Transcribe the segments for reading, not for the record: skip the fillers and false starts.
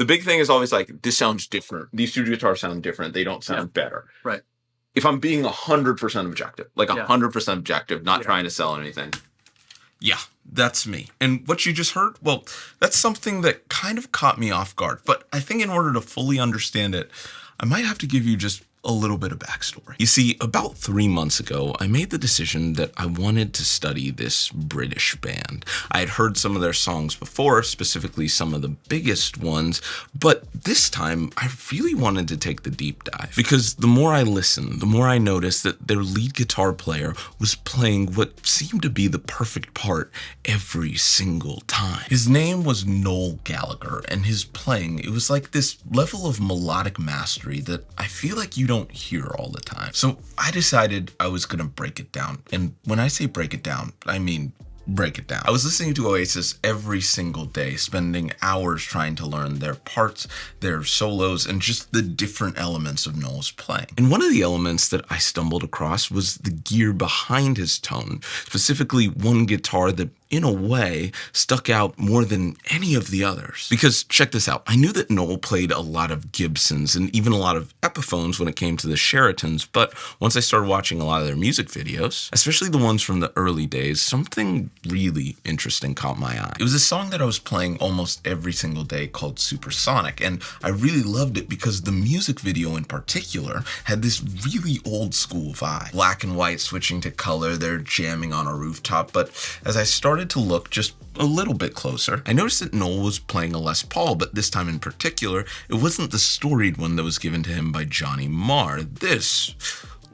The big thing is always like, this sounds different. These two guitars sound different. They don't sound better. Right. If I'm being 100% objective, like 100% objective, not trying to sell anything. Yeah, that's me. And what you just heard, well, that's something that kind of caught me off guard. But I think in order to fully understand it, I might have to give you just a little bit of backstory. You see, about 3 months ago, I made the decision that I wanted to study this British band. I had heard some of their songs before, specifically some of the biggest ones, but this time I really wanted to take the deep dive because the more I listened, the more I noticed that their lead guitar player was playing what seemed to be the perfect part every single time. His name was Noel Gallagher, and his playing, it was like this level of melodic mastery that I feel like you don't hear all the time. So I decided I was gonna break it down. And when I say break it down, I mean break it down. I was listening to Oasis every single day, spending hours trying to learn their parts, their solos, and just the different elements of Noel's playing. And one of the elements that I stumbled across was the gear behind his tone, specifically one guitar that in a way, stuck out more than any of the others. Because check this out, I knew that Noel played a lot of Gibsons and even a lot of Epiphones when it came to the Sheratons, but once I started watching a lot of their music videos, especially the ones from the early days, something really interesting caught my eye. It was a song that I was playing almost every single day called Supersonic, and I really loved it because the music video in particular had this really old school vibe. Black and white switching to color, they're jamming on a rooftop, but as I started to look just a little bit closer, I noticed that Noel was playing a Les Paul, but this time in particular, it wasn't the storied one that was given to him by Johnny Marr. This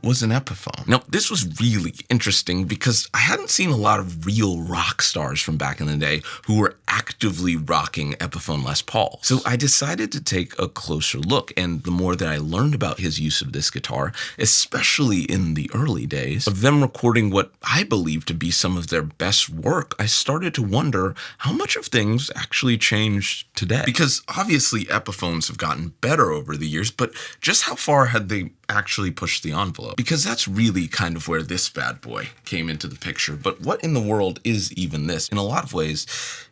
was an Epiphone. Now, this was really interesting because I hadn't seen a lot of real rock stars from back in the day who were actively rocking Epiphone Les Paul. So I decided to take a closer look, and the more that I learned about his use of this guitar, especially in the early days, of them recording what I believe to be some of their best work, I started to wonder how much of things actually changed today. Because obviously Epiphones have gotten better over the years, but just how far had they actually pushed the envelope? Because that's really kind of where this bad boy came into the picture. But what in the world is even this? In a lot of ways,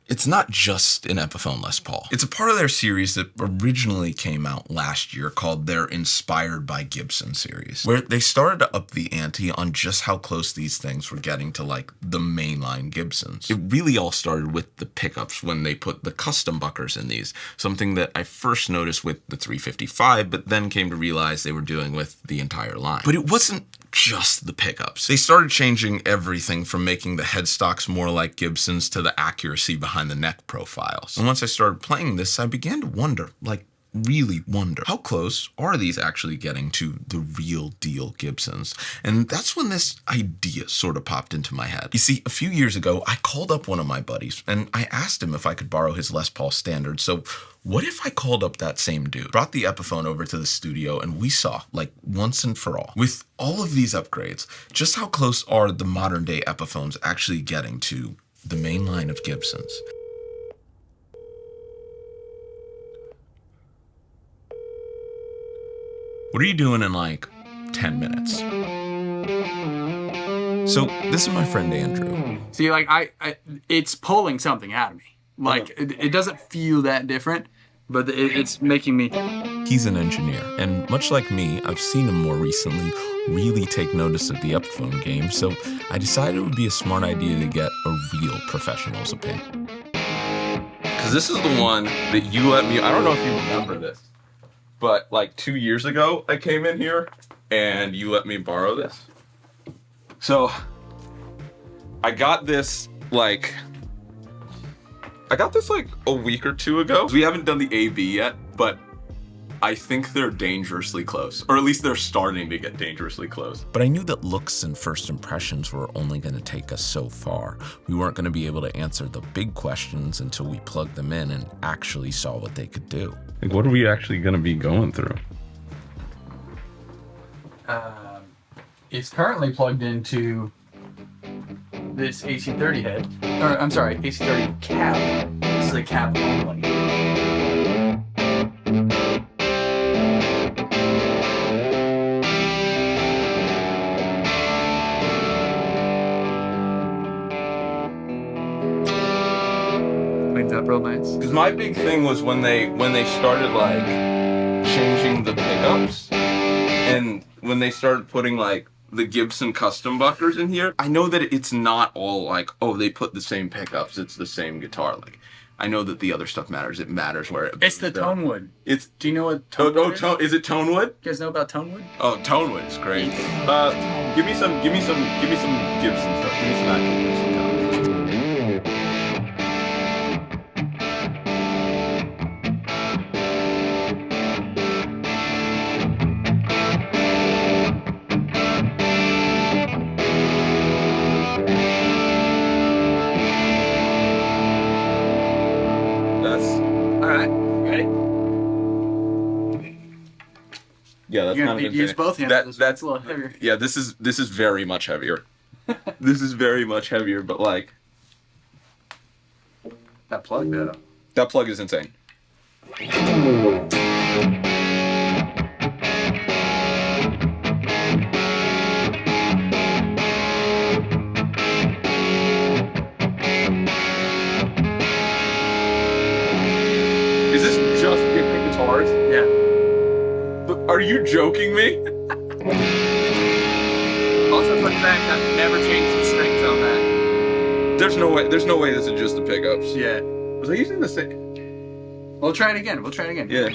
it's not just an Epiphone Les Paul. It's a part of their series that originally came out last year called their Inspired by Gibson series, where they started to up the ante on just how close these things were getting to like the mainline Gibsons. It really all started with the pickups when they put the custom buckers in these, something that I first noticed with the 355, but then came to realize they were doing with the entire line. But it wasn't just the pickups. They started changing everything from making the headstocks more like Gibsons to the accuracy behind the neck profiles. And once I started playing this, I began to wonder, really wonder, how close are these actually getting to the real deal Gibsons? And that's when this idea sort of popped into my head. You see, a few years ago, I called up one of my buddies and I asked him if I could borrow his Les Paul Standard. So what if I called up that same dude, brought the Epiphone over to the studio, and we saw, once and for all, with all of these upgrades, just how close are the modern day Epiphones actually getting to the main line of Gibsons? What are you doing in 10 minutes? So this is my friend Andrew. See, I it's pulling something out of me. It doesn't feel that different, but it's making me. He's an engineer, and much like me, I've seen him more recently really take notice of the Epiphone game, so I decided it would be a smart idea to get a real professional's opinion. Because this is the one that you let me, I don't know if you remember this, but 2 years ago, I came in here and you let me borrow this. So I got this a week or two ago. We haven't done the AB yet, but I think they're dangerously close, or at least they're starting to get dangerously close. But I knew that looks and first impressions were only going to take us so far. We weren't going to be able to answer the big questions until we plugged them in and actually saw what they could do. What are we actually going to be going through? It's currently plugged into this AC30 head. Or, I'm sorry, AC30 cap. This is a cap only. Cleans up real nice. Because my big thing was when they started like changing the pickups, and when they started putting like the Gibson custom buckers in here. I know that it's not all like, oh, they put the same pickups, it's the same guitar. Like, I know that the other stuff matters. It matters where it's the tone wood. It's Do you know what tone wood is? Is it tone wood? You guys know about tone wood? Oh, tone wood is great. Give me some Gibson stuff. Give me some actual Gibson tones. Yeah, that's You're kind gonna of use insane. both hands. That's a little heavier. Yeah, this is very much heavier. This is very much heavier, but like That plug though. that plug is insane. Is this just different guitars? Yeah. Are you joking me? Also, fun fact, I've never changed the strings on that. There's no way this is just the pickups. Yeah. Was I using the same? We'll try it again. Yeah.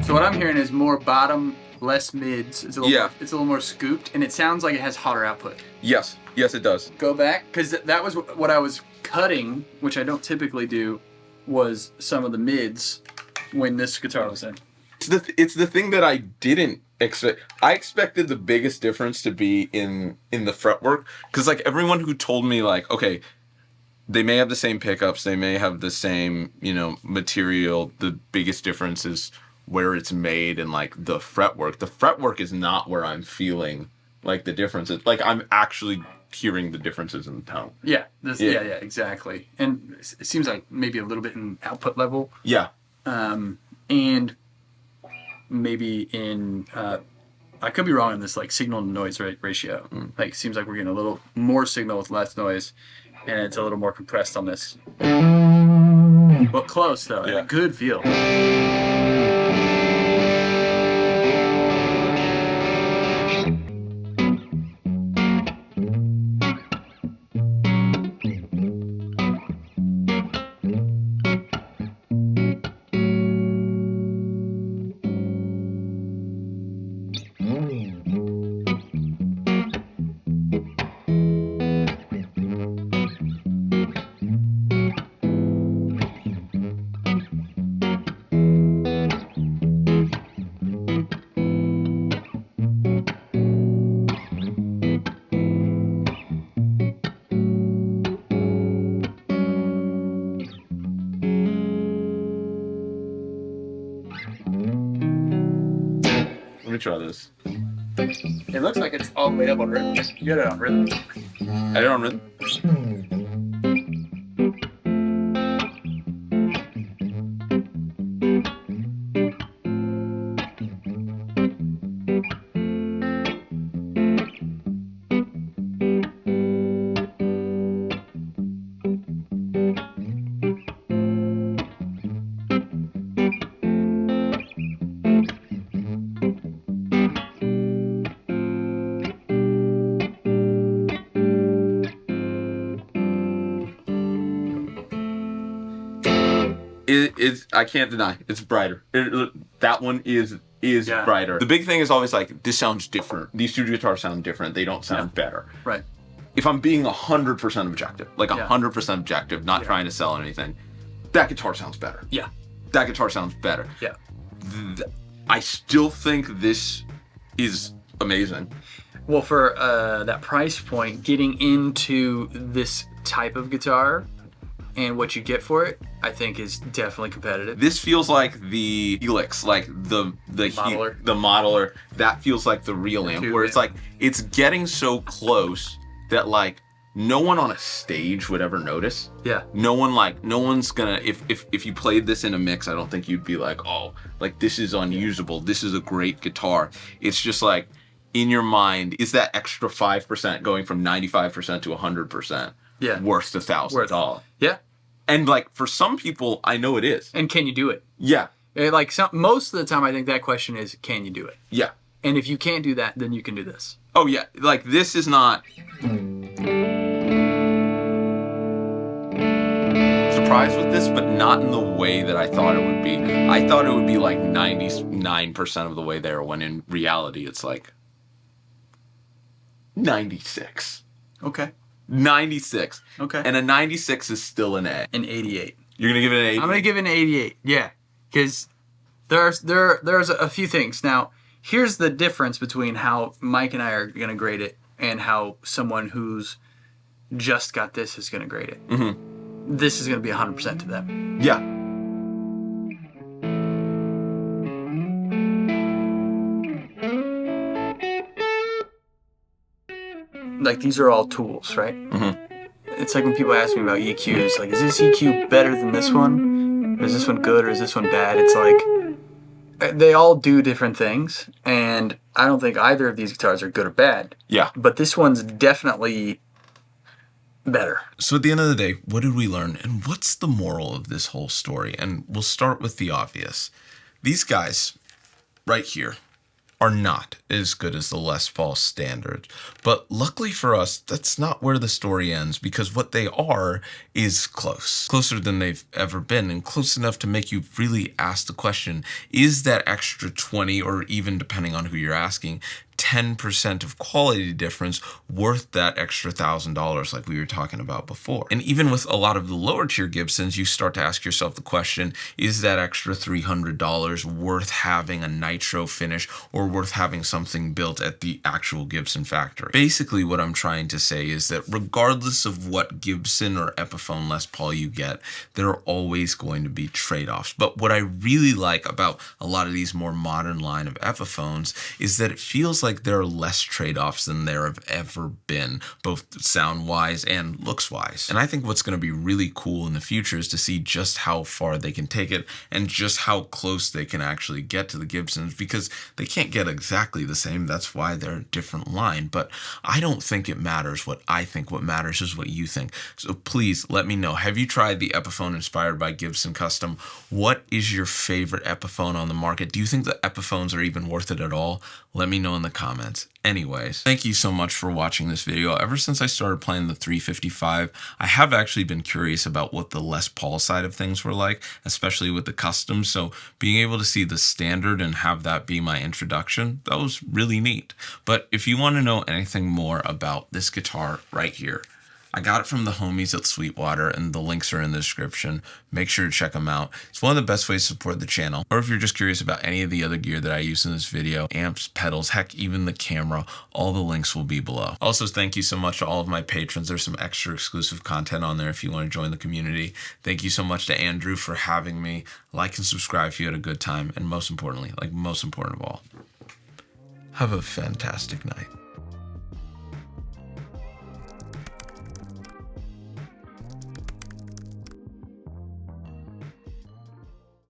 So what I'm hearing is more bottom, less mids. It's a little more scooped, and it sounds like it has hotter output. Yes, it does. Go back, because that was what I was cutting, which I don't typically do, was some of the mids when this guitar was in. It's the thing that I didn't expect. I expected the biggest difference to be in the fretwork, because like everyone who told me like, okay, they may have the same pickups, they may have the same, material. The biggest difference is where it's made and like the fretwork. The fretwork is not where I'm feeling like the differences. Like I'm actually hearing the differences in the tone. Yeah. Yeah, exactly. And it seems like maybe a little bit in output level. Yeah. And maybe in I could be wrong on this like signal to noise ratio. Like it seems like we're getting a little more signal with less noise, and it's a little more compressed on this. But close though, and a good feel. Let me try this. It looks like it's all the way up on rhythm. You got it on rhythm. I did it on rhythm. I can't deny it's brighter. That one is brighter. The big thing is always like, this sounds different. These two guitars sound different. They don't sound better. Right. If I'm being 100% objective, like 100% objective, not trying to sell anything, that guitar sounds better. Yeah. That guitar sounds better. Yeah. I still think this is amazing. Well, for that price point, getting into this type of guitar and what you get for it, I think is definitely competitive. This feels like the Helix, like the modeler. That feels like the real amp, where it's like it's getting so close that like no one on a stage would ever notice. Yeah. No one's gonna, if you played this in a mix, I don't think you'd be like, oh, like this is unusable. This is a great guitar. It's just like in your mind, is that extra 5% going from 95% to 100% worth $1,000? Yeah. And like for some people, I know it is. And can you do it? Yeah. Like most of the time, I think that question is, can you do it? Yeah. And if you can't do that, then you can do this. Oh yeah. Like this is not surprised with this, but not in the way that I thought it would be. I thought it would be like 99% of the way there, when in reality it's like 96. Okay. 96. Okay. And a 96 is still an A. An 88. You're gonna give it an 88? I'm gonna give it an 88. Yeah, because there's a few things. Now, here's the difference between how Mike and I are gonna grade it and how someone who's just got this is gonna grade it. Mm-hmm. This is gonna be 100% to them. Yeah. Like, these are all tools, right? Mm-hmm. It's like when people ask me about EQs, like, is this EQ better than this one? Or is this one good, or is this one bad? It's like, they all do different things, and I don't think either of these guitars are good or bad. Yeah. But this one's definitely better. So at the end of the day, what did we learn? And what's the moral of this whole story? And we'll start with the obvious. These guys right here are not as good as the Les Paul standard. But luckily for us, that's not where the story ends, because what they are is close. Closer than they've ever been, and close enough to make you really ask the question, is that extra 20, or even depending on who you're asking, 10% of quality difference worth that extra $1,000 like we were talking about before? And even with a lot of the lower tier Gibsons, you start to ask yourself the question, is that extra $300 worth having a nitro finish or worth having something built at the actual Gibson factory? Basically what I'm trying to say is that regardless of what Gibson or Epiphone Les Paul you get, there are always going to be trade-offs. But what I really like about a lot of these more modern line of Epiphones is that it feels like there are less trade-offs than there have ever been, both sound-wise and looks-wise. And I think what's going to be really cool in the future is to see just how far they can take it and just how close they can actually get to the Gibsons, because they can't get exactly the same. That's why they're a different line. But I don't think it matters what I think. What matters is what you think. So please let me know. Have you tried the Epiphone inspired by Gibson Custom? What is your favorite Epiphone on the market? Do you think the Epiphones are even worth it at all? Let me know in the comments. Anyways, thank you so much for watching this video. Ever since I started playing the 355, I have actually been curious about what the Les Paul side of things were like, especially with the custom. So being able to see the standard and have that be my introduction, that was really neat. But if you want to know anything more about this guitar right here, I got it from the homies at Sweetwater, and the links are in the description. Make sure to check them out. It's one of the best ways to support the channel. Or if you're just curious about any of the other gear that I use in this video, amps, pedals, heck, even the camera, all the links will be below. Also, thank you so much to all of my patrons. There's some extra exclusive content on there if you want to join the community. Thank you so much to Andrew for having me. Like and subscribe if you had a good time. And most importantly, like most important of all, have a fantastic night.